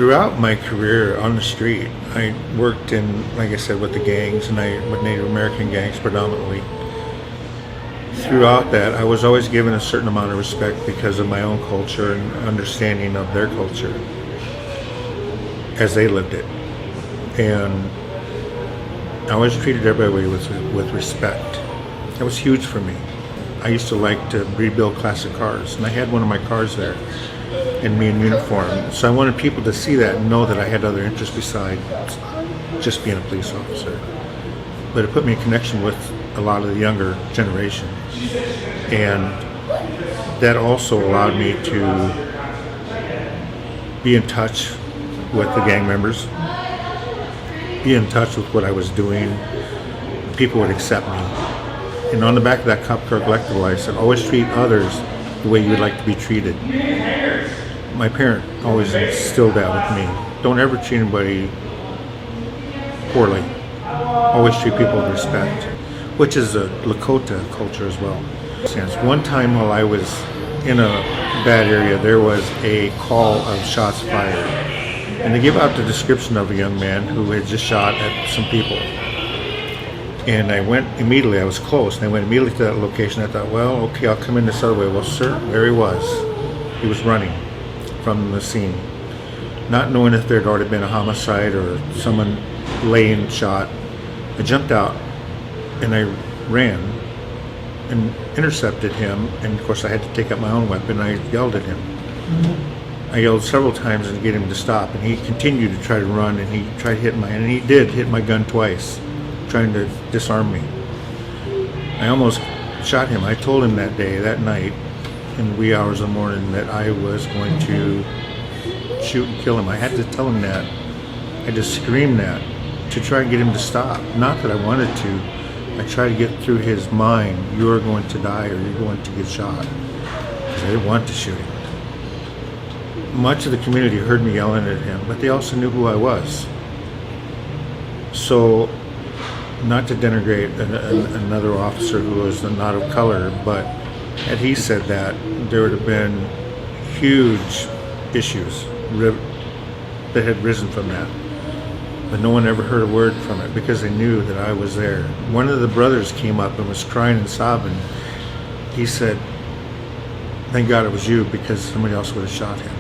Throughout my career on the street, I worked in, like I said, with the gangs and with Native American gangs predominantly. Throughout that, I was always given a certain amount of respect because of my own culture and understanding of their culture as they lived it. And I always treated everybody with respect. That was huge for me. I used to like to rebuild classic cars, and I had one of my cars there and me in uniform. So I wanted people to see that and know that I had other interests besides just being a police officer. But it put me in connection with a lot of the younger generation. And that also allowed me to be in touch with the gang members, be in touch with what I was doing. People would accept me. And on the back of that cop car collectible, I said, always treat others the way you would like to be treated. My parent always instilled that with me. Don't ever treat anybody poorly. Always treat people with respect, which is a Dakota culture as well. One time while I was in a bad area, there was a call of shots fired. And they give out the description of a young man who had just shot at some people. And I went immediately, I was close, and I went immediately to that location. I thought, well, okay, I'll come in this other way. Well, sir, there he was. He was running from the scene, not knowing if there had already been a homicide or someone laying shot. I jumped out and I ran and intercepted him, and of course I had to take out my own weapon. I yelled at him. I yelled several times to get him to stop, and he continued to try to run, and he tried to hit and he did hit my gun twice, trying to disarm me. I almost shot him. I told him that night, in the wee hours of the morning, that I was going to shoot and kill him. I had to tell him that. I just screamed that to try and get him to stop. Not that I wanted to. I tried to get through his mind, you are going to die or you're going to get shot. Because I didn't want to shoot him. Much of the community heard me yelling at him, but they also knew who I was. So, not to denigrate another officer who was not of color, but had he said that, there would have been huge issues that had risen from that. But no one ever heard a word from it because they knew that I was there. One of the brothers came up and was crying and sobbing. He said, thank God it was you, because somebody else would have shot him.